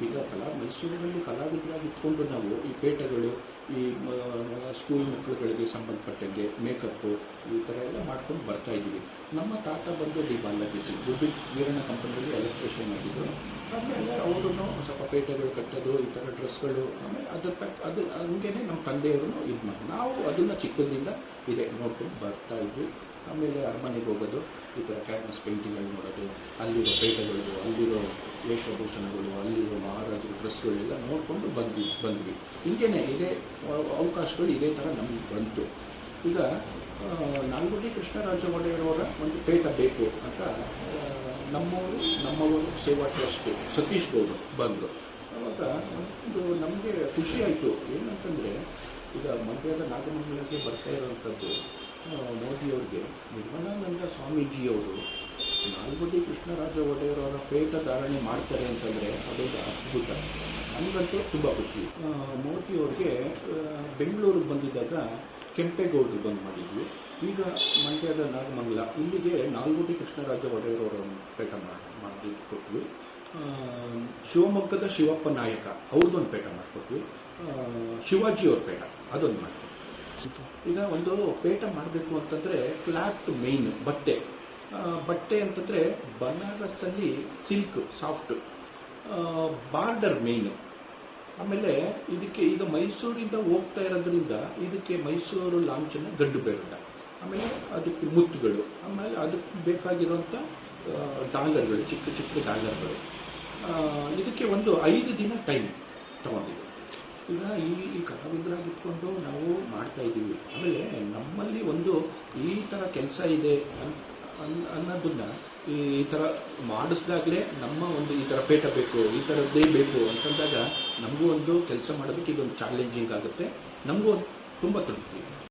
ಈಗ ಮೈಸೂರಿನಲ್ಲಿ ಕಲಾವಿದರಾಗಿ ಇಟ್ಕೊಂಡು ನಾವು ಈ ಪೇಟಗಳು, ಈ ಸ್ಕೂಲ್ ಮಕ್ಕಳುಗಳಿಗೆ ಸಂಬಂಧಪಟ್ಟಂಗೆ ಮೇಕಪ್ಪು ಈ ಥರ ಎಲ್ಲ ಮಾಡ್ಕೊಂಡು ಬರ್ತಾ ಇದ್ದೀವಿ. ನಮ್ಮ ತಾತ ಬಂದು ಡಿ ಬಾಲಾಜಿ ಗುಬ್ಬಿ ವೀರಣ್ಣ ಕಂಪನಿಯಲ್ಲಿ ಎಲೆಕ್ಟ್ರಿಷಿಯನ್ ಆಗಿದ್ದರು. ಆಮೇಲೆ ಅವರು ಸ್ವಲ್ಪ ಪೇಟೆಗಳು ಕಟ್ಟೋದು, ಈ ಥರ ಡ್ರೆಸ್ಗಳು, ಆಮೇಲೆ ಅದು ಹಂಗೇನೆ ನಮ್ಮ ತಂದೆಯವರು ಇದು ಮಾಡಿ ನಾವು ಅದನ್ನು ಚಿಕ್ಕದ್ರಿಂದ ಇದೆ ನೋಡ್ಕೊಂಡು ಬರ್ತಾ ಇದ್ವಿ. ಆಮೇಲೆ ಅರಮನೆಗೆ ಹೋಗೋದು, ಈ ಥರ ಕ್ಯಾನ್ವಸ್ ಪೇಂಟಿಂಗ್ಗಳು ನೋಡೋದು, ಅಲ್ಲಿರೋ ಪೇಟೆಗಳು, ಅಲ್ಲಿರೋ ವೇಷಭೂಷಣಗಳು, ಅಲ್ಲಿರೋ ಮಹಾರಾಜರ ಡ್ರೆಸ್ಗಳೆಲ್ಲ ನೋಡಿಕೊಂಡು ಬಂದ್ವಿ. ಹಿಂಗೇನೆ ಇದೇ ಅವಕಾಶಗಳು ಇದೇ ಥರ ನಮಗೆ ಬಂತು. ಈಗ ನಾಲ್ವಡಿ ಕೃಷ್ಣರಾಜ ಒಡೆಯರವರ ಒಂದು ಪೇಟ ಬೇಕು ಅಂತ ನಮ್ಮವರು ಸೇವಾ ಟ್ರಸ್ಟ್ ಸತೀಶ್ ಗೌಡ್ರು ಬಂದರು. ಅವಾಗ ಒಂದು ನಮಗೆ ಖುಷಿ ಆಯಿತು. ಏನಂತಂದರೆ ಈಗ ಮಂಡ್ಯದ ನಾಗಮಂಗಲಕ್ಕೆ ಬರ್ತಾ ಇರೋವಂಥದ್ದು ಮೋದಿಯವ್ರಿಗೆ ನಿರ್ಮಲಾನಂದ ಸ್ವಾಮೀಜಿಯವರು ನಾಲ್ವಡಿ ಕೃಷ್ಣರಾಜ ಒಡೆಯರವರ ಪೇಟ ಧಾರಣೆ ಮಾಡ್ತಾರೆ ಅಂತಂದರೆ ಅದೊಂದು ಅದ್ಭುತ. ನಮಗಂತೂ ತುಂಬ ಖುಷಿ. ಮೋದಿಯವ್ರಿಗೆ ಬೆಂಗಳೂರಿಗೆ ಬಂದಿದ್ದಾಗ ಕೆಂಪೇಗೌಡರು ಬಂದು ಮಾಡಿದ್ವಿ. ಈಗ ಮಂಡ್ಯದ ನಾಗಮಂಗಲ ಇಲ್ಲಿಗೆ ನಾಲ್ವಡಿ ಕೃಷ್ಣರಾಜ ಒಡೆಯರವರ ಪೇಟ ಮಾಡಿ ಕೊಟ್ವಿ. ಶಿವಮೊಗ್ಗದ ಶಿವಪ್ಪ ನಾಯಕ ಅವ್ರದ್ದೊಂದು ಪೇಟ ಮಾಡಿಕೊಟ್ವಿ. ಶಿವಾಜಿಯವ್ರ ಪೇಟ ಅದೊಂದು ಮಾಡಿಕೊಟ್ವಿ. ಈಗ ಒಂದು ಪೇಟ ಮಾಡಬೇಕು ಅಂತಂದರೆ ಕ್ಲಾತ್ ಮೇಯ್ನ್ ಬಟ್ಟೆ ಅಂತಂದರೆ ಬನಾರಸ್ಸಲ್ಲಿ ಸಿಲ್ಕ್ ಸಾಫ್ಟ್, ಬಾರ್ಡರ್ ಮೇಯ್ನು. ಆಮೇಲೆ ಇದಕ್ಕೆ ಈಗ ಮೈಸೂರಿಂದ ಹೋಗ್ತಾ ಇರೋದ್ರಿಂದ ಇದಕ್ಕೆ ಮೈಸೂರು ಲಾಂಛನ ಗಡ್ಡು ಬೇಡ, ಆಮೇಲೆ ಅದಕ್ಕೆ ಮುತ್ತುಗಳು, ಆಮೇಲೆ ಅದಕ್ಕೆ ಬೇಕಾಗಿರುವಂಥ ಡಾಲರ್ಗಳು, ಚಿಕ್ಕ ಚಿಕ್ಕ ಡಾಲರ್ಗಳು. ಇದಕ್ಕೆ ಒಂದು 5 ದಿನ ಟೈಮ್ ತಗೊಂಡಿದ್ದೀವಿ. ಈಗ ಈ ಕಲಾವಿದರಾಗಿಟ್ಕೊಂಡು ನಾವು ಮಾಡ್ತಾ ಇದ್ದೀವಿ. ಆಮೇಲೆ ನಮ್ಮಲ್ಲಿ ಒಂದು ಈ ಥರ ಕೆಲಸ ಇದೆ ಅನ್ನೋದನ್ನ ಈ ಥರ ಮಾಡಿಸ್ದಾಗಲೇ ನಮ್ಮ ಒಂದು ಈ ಥರ ಪೇಟ ಬೇಕು, ಈ ಥರದ್ದೇ ಬೇಕು ಅಂತಂದಾಗ ನಮಗೂ ಒಂದು ಕೆಲಸ ಮಾಡೋದಕ್ಕೆ ಇದೊಂದು ಚಾಲೆಂಜಿಂಗ್ ಆಗುತ್ತೆ. ನಮಗೂ ತುಂಬ ತೃಪ್ತಿ.